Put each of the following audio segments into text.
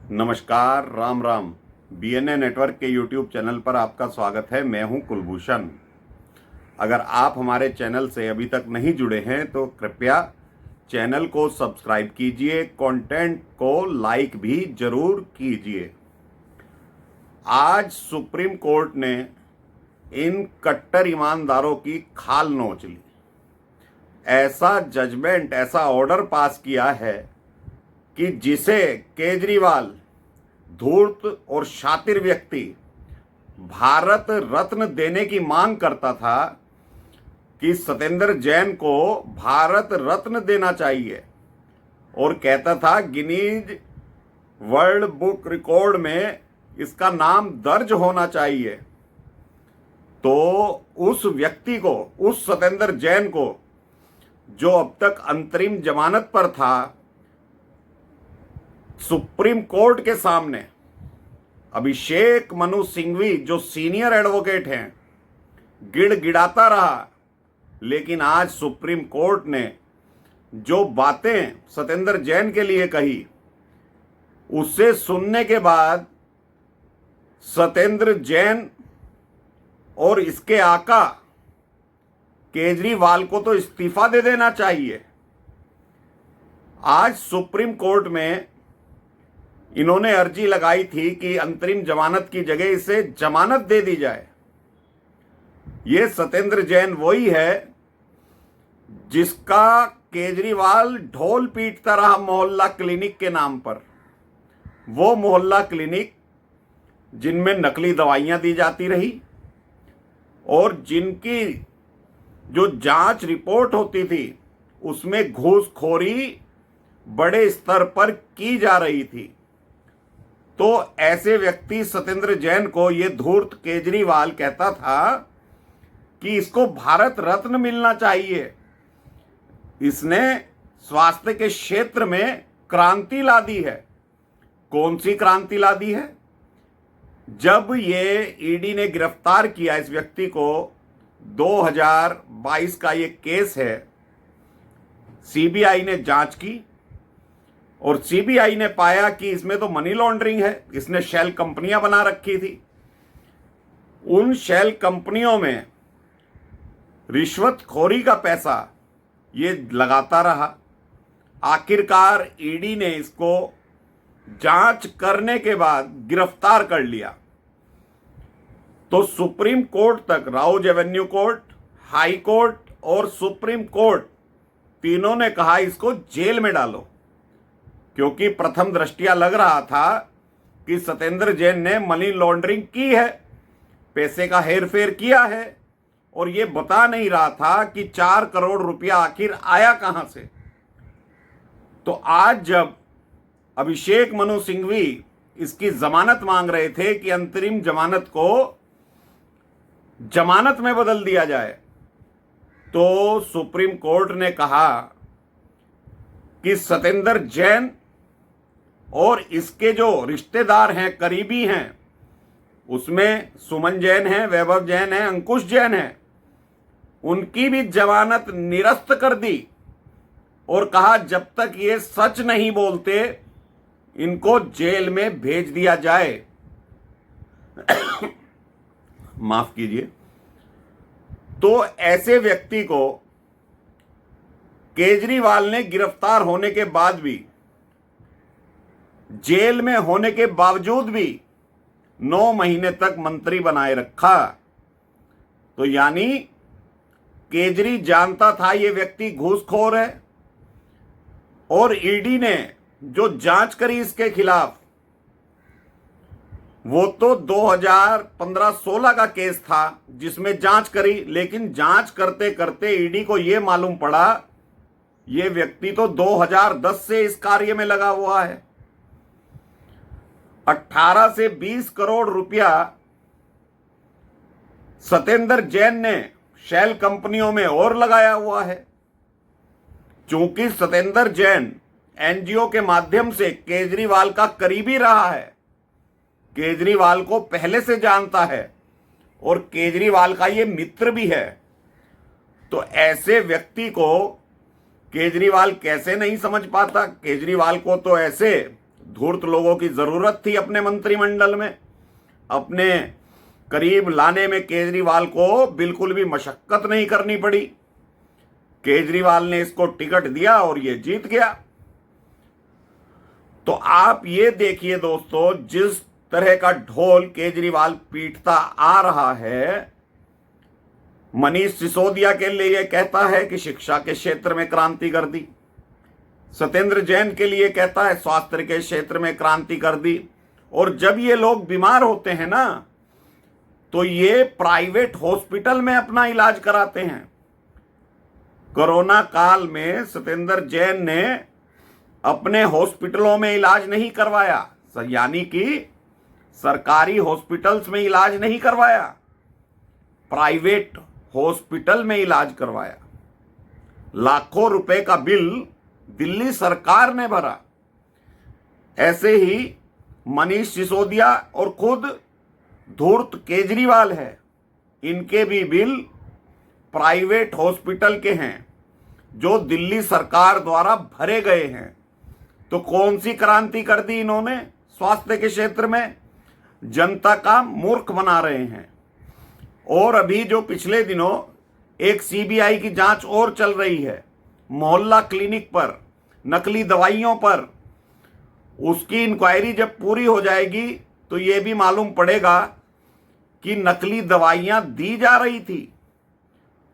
नमस्कार, Ram Ram. BNA network के YouTube channel पर आपका स्वागत है। मैं हूं कुलभूषण। अगर आप हमारे चैनल से अभी तक नहीं जुड़े हैं तो कृपया चैनल को सब्सक्राइब कीजिए, कंटेंट को लाइक भी जरूर कीजिए। आज सुप्रीम कोर्ट ने इन कट्टर ईमानदारों की खाल नोच ली। ऐसा जजमेंट, ऐसा ऑर्डर पास किया है कि जिसे केजरीवाल, धूर्त और शातिर व्यक्ति, भारत रत्न देने की मांग करता था कि सत्येंद्र जैन को भारत रत्न देना चाहिए और कहता था गिनीज वर्ल्ड बुक रिकॉर्ड में इसका नाम दर्ज होना चाहिए, तो उस व्यक्ति को, उस सत्येंद्र जैन को, जो अब तक अंतरिम जमानत पर था, सुप्रीम कोर्ट के सामने अभिषेक मनु सिंघवी, जो सीनियर एडवोकेट हैं, गिड़गिड़ाता रहा। लेकिन आज सुप्रीम कोर्ट ने जो बातें सत्येंद्र जैन के लिए कही, उसे सुनने के बाद सत्येंद्र जैन और इसके आका केजरीवाल को तो इस्तीफा दे देना चाहिए। आज सुप्रीम कोर्ट में इन्होंने अर्जी लगाई थी कि अंतरिम जमानत की जगह इसे जमानत दे दी जाए। ये सत्येंद्र जैन वही है जिसका केजरीवाल ढोल पीटता रहा मोहल्ला क्लिनिक के नाम पर। वो मोहल्ला क्लिनिक जिनमें नकली दवाइयां दी जाती रही और जिनकी जो जांच रिपोर्ट होती थी उसमें घूसखोरी बड़े स्तर पर की जा रही थी। तो ऐसे व्यक्ति सत्येंद्र जैन को ये धूर्त केजरीवाल कहता था कि इसको भारत रत्न मिलना चाहिए, इसने स्वास्थ्य के क्षेत्र में क्रांति ला दी है। कौन सी क्रांति ला दी है? जब ये ईडी ने गिरफ्तार किया इस व्यक्ति को, 2022 का ये केस है, सीबीआई ने जांच की और सीबीआई ने पाया कि इसमें तो मनी लॉन्ड्रिंग है। इसने शेल कंपनियां बना रखी थी। उन शेल कंपनियों में रिश्वतखोरी का पैसा ये लगाता रहा। आखिरकार ईडी ने इसको जांच करने के बाद गिरफ्तार कर लिया। तो सुप्रीम कोर्ट तक, Rouse Avenue court, high court और सुप्रीम कोर्ट, तीनों ने कहा इसको जेल में डालो, क्योंकि प्रथम दृष्टया लग रहा था कि सत्येंद्र जैन ने मनी लॉन्ड्रिंग की है, पैसे का हेरफेर किया है और ये बता नहीं रहा था कि 4 करोड़ रुपया आखिर आया कहां से। तो आज जब अभिषेक मनु सिंघवी इसकी जमानत मांग रहे थे कि अंतरिम जमानत को जमानत में बदल दिया जाए, तो सुप्रीम कोर्ट ने कहा कि सत्येंद्र जैन और इसके जो रिश्तेदार हैं, करीबी हैं, उसमें सुमन जैन है, वैभव जैन है, अंकुश जैन है, उनकी भी जमानत निरस्त कर दी और कहा जब तक ये सच नहीं बोलते इनको जेल में भेज दिया जाए। माफ कीजिए। तो ऐसे व्यक्ति को केजरीवाल ने गिरफ्तार होने के बाद भी, जेल में होने के बावजूद भी 9 महीने तक मंत्री बनाए रखा। तो यानी केजरी जानता था ये व्यक्ति घूसखोर है और ईडी ने जो जांच करी इसके खिलाफ, वो तो 2015-16 का केस था जिसमें जांच करी। लेकिन जांच करते करते ईडी को यह मालूम पड़ा ये व्यक्ति तो 2010 से इस कार्य में लगा हुआ है। 18 से 20 करोड़ रुपया सत्येंद्र जैन ने शेल कंपनियों में और लगाया हुआ है। चूंकि सत्येंद्र जैन एनजीओ के माध्यम से केजरीवाल का करीबी रहा है, केजरीवाल को पहले से जानता है और केजरीवाल का ये मित्र भी है, तो ऐसे व्यक्ति को केजरीवाल कैसे नहीं समझ पाता? केजरीवाल को तो ऐसे धूर्त लोगों की जरूरत थी अपने मंत्रिमंडल में, अपने करीब लाने में केजरीवाल को बिल्कुल भी मशक्कत नहीं करनी पड़ी। केजरीवाल ने इसको टिकट दिया और ये जीत गया। तो आप ये देखिए दोस्तों, जिस तरह का ढोल केजरीवाल पीटता आ रहा है, मनीष सिसोदिया के लिए यह कहता है कि शिक्षा के क्षेत्र में क्रांति कर दी, सत्येंद्र जैन के लिए कहता है स्वास्थ्य के क्षेत्र में क्रांति कर दी, और जब ये लोग बीमार होते हैं ना तो ये प्राइवेट हॉस्पिटल में अपना इलाज कराते हैं। कोरोना काल में सत्येंद्र जैन ने अपने हॉस्पिटलों में इलाज नहीं करवाया, यानी कि सरकारी हॉस्पिटल्स में इलाज नहीं करवाया, प्राइवेट हॉस्पिटल में इलाज करवाया। लाखों रुपए का बिल दिल्ली सरकार ने भरा। ऐसे ही मनीष सिसोदिया और खुद धूर्त केजरीवाल है, इनके भी बिल प्राइवेट हॉस्पिटल के हैं जो दिल्ली सरकार द्वारा भरे गए हैं। तो कौन सी क्रांति कर दी इन्होंने स्वास्थ्य के क्षेत्र में? जनता का मूर्ख बना रहे हैं। और अभी जो पिछले दिनों एक सीबीआई की जांच और चल रही है मोहल्ला क्लिनिक पर, नकली दवाइयों पर, उसकी इंक्वायरी जब पूरी हो जाएगी तो ये भी मालूम पड़ेगा कि नकली दवाइयां दी जा रही थी,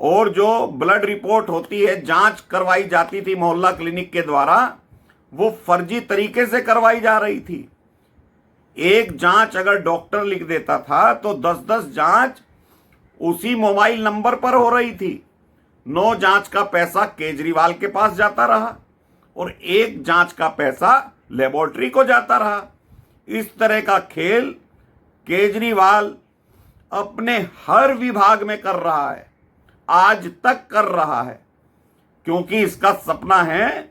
और जो ब्लड रिपोर्ट होती है, जांच करवाई जाती थी मोहल्ला क्लिनिक के द्वारा, वो फर्जी तरीके से करवाई जा रही थी। एक जांच अगर डॉक्टर लिख देता था तो 10-10 जांच उसी मोबाइल नंबर पर हो रही थी। 9 जांच का पैसा केजरीवाल के पास जाता रहा और 1 जांच का पैसा लेबोरेटरी को जाता रहा। इस तरह का खेल केजरीवाल अपने हर विभाग में कर रहा है, आज तक कर रहा है, क्योंकि इसका सपना है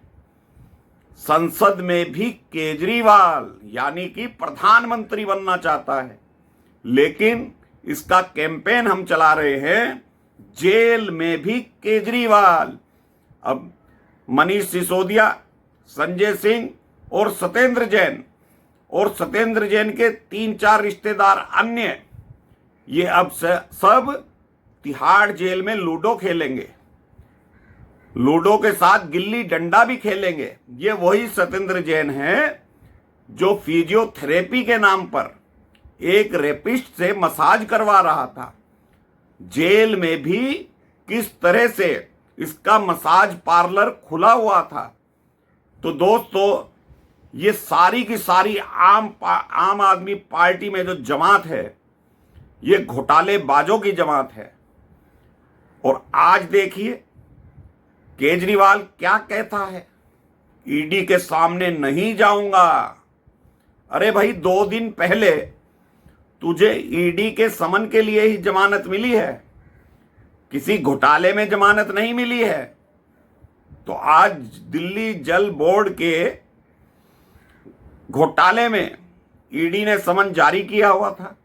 संसद में भी केजरीवाल यानी कि प्रधानमंत्री बनना चाहता है। लेकिन इसका कैंपेन हम चला रहे हैं जेल में भी केजरीवाल। अब मनीष सिसोदिया, संजय सिंह और सत्येंद्र जैन के 3-4 रिश्तेदार अन्य, ये अब सब तिहाड़ जेल में लूडो खेलेंगे, लूडो के साथ गिल्ली डंडा भी खेलेंगे। ये वही सत्येंद्र जैन है जो फिजियोथेरेपी के नाम पर एक रेपिस्ट से मसाज करवा रहा था। जेल में भी किस तरह से इसका मसाज पार्लर खुला हुआ था। तो दोस्तों, ये सारी की सारी आम आदमी पार्टी में जो जमात है, ये घोटालेबाजों की जमात है। और आज देखिए केजरीवाल क्या कहता है, ईडी के सामने नहीं जाऊंगा। अरे भाई, 2 दिन पहले तुझे ईडी के समन के लिए ही जमानत मिली है, किसी घोटाले में जमानत नहीं मिली है। तो आज दिल्ली जल बोर्ड के घोटाले में ईडी ने समन जारी किया हुआ था,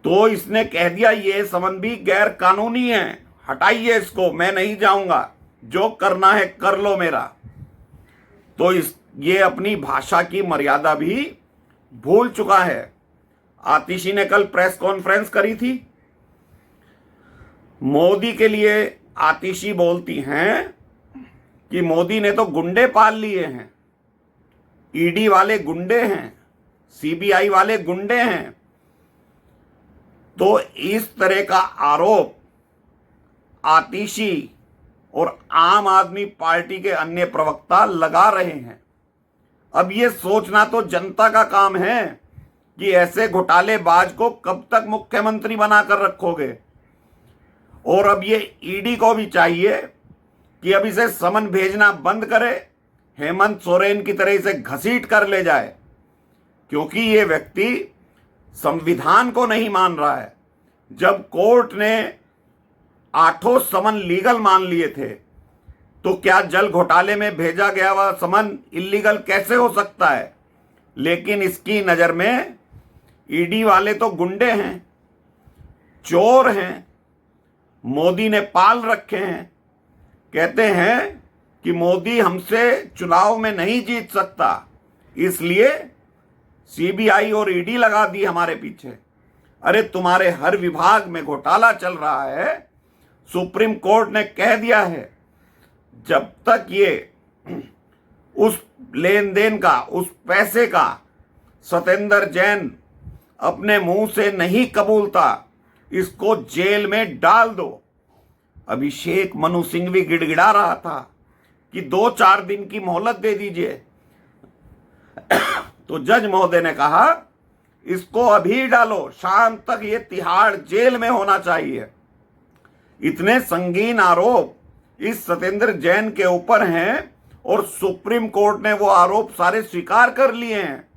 तो इसने कह दिया ये समन भी गैर कानूनी है, हटाइए इसको, मैं नहीं जाऊंगा, जो करना है कर लो मेरा। तो ये अपनी भाषा की मर्यादा भी भूल चुका है। आतिशी ने कल प्रेस कॉन्फ्रेंस करी थी। मोदी के लिए आतिशी बोलती हैं कि मोदी ने तो गुंडे पाल लिए हैं, ईडी वाले गुंडे हैं, सीबीआई वाले गुंडे हैं। तो इस तरह का आरोप आतिशी और आम आदमी पार्टी के अन्य प्रवक्ता लगा रहे हैं। अब ये सोचना तो जनता का काम है कि ऐसे घोटालेबाज को कब तक मुख्यमंत्री बनाकर रखोगे। और अब ये ईडी को भी चाहिए कि अब इसे समन भेजना बंद करे, हेमंत सोरेन की तरह इसे घसीट कर ले जाए, क्योंकि ये व्यक्ति संविधान को नहीं मान रहा है। जब कोर्ट ने 8 समन लीगल मान लिए थे, तो क्या जल घोटाले में भेजा गया हुआ समन इलीगल कैसे हो सकता है? लेकिन इसकी नजर में ईडी वाले तो गुंडे हैं, चोर हैं, मोदी ने पाल रखे हैं। कहते हैं कि मोदी हमसे चुनाव में नहीं जीत सकता, इसलिए सीबीआई और ईडी लगा दी हमारे पीछे। अरे तुम्हारे हर विभाग में घोटाला चल रहा है। सुप्रीम कोर्ट ने कह दिया है जब तक ये उस लेन देन का, उस पैसे का सत्येंद्र जैन अपने मुंह से नहीं कबूलता, इसको जेल में डाल दो। अभिषेक मनु सिंह भी गिड़गिड़ा रहा था कि 2-4 दिन की मोहलत दे दीजिए, तो जज महोदय ने कहा इसको अभी डालो, शाम तक ये तिहाड़ जेल में होना चाहिए। इतने संगीन आरोप इस सत्येंद्र जैन के ऊपर हैं और सुप्रीम कोर्ट ने वो आरोप सारे स्वीकार कर लिए हैं।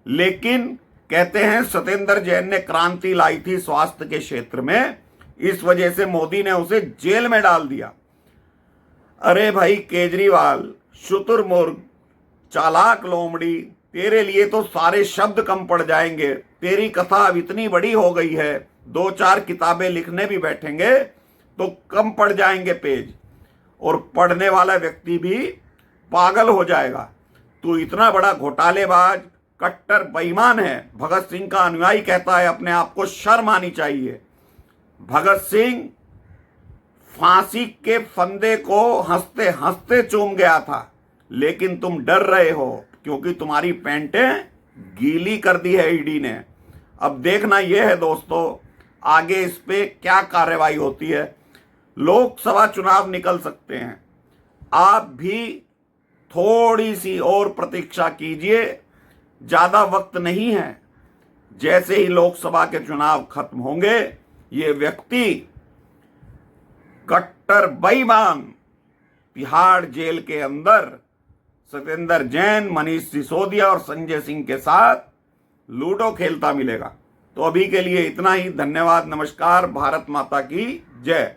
लेकिन कहते हैं सत्येंद्र जैन ने क्रांति लाई थी स्वास्थ्य के क्षेत्र में, इस वजह से मोदी ने उसे जेल में डाल दिया। अरे भाई केजरीवाल, शुतुरमुर्ग, चालाक लोमड़ी, तेरे लिए तो सारे शब्द कम पड़ जाएंगे। तेरी कथा अब इतनी बड़ी हो गई है, 2-4 किताबें लिखने भी बैठेंगे तो कम पड़ जाएंगे पेज, और पढ़ने वाला व्यक्ति भी पागल हो जाएगा। तू इतना बड़ा घोटालेबाज, कट्टर बेईमान है। भगत सिंह का अनुयायी कहता है अपने आप को शर्म आनी चाहिए। भगत सिंह फांसी के फंदे को हंसते हंसते चूम गया था, लेकिन तुम डर रहे हो क्योंकि तुम्हारी पैंटें गीली कर दी है ईडी ने। अब देखना यह है दोस्तों, आगे इस पे क्या कार्रवाई होती है। लोकसभा चुनाव निकल सकते हैं, आप भी थोड़ी सी और प्रतीक्षा कीजिए, ज्यादा वक्त नहीं है। जैसे ही लोकसभा के चुनाव खत्म होंगे, ये व्यक्ति कट्टर बेईमान तिहाड़ जेल के अंदर सत्येंद्र जैन, मनीष सिसोदिया और संजय सिंह के साथ लूडो खेलता मिलेगा। तो अभी के लिए इतना ही। धन्यवाद, नमस्कार, भारत माता की जय।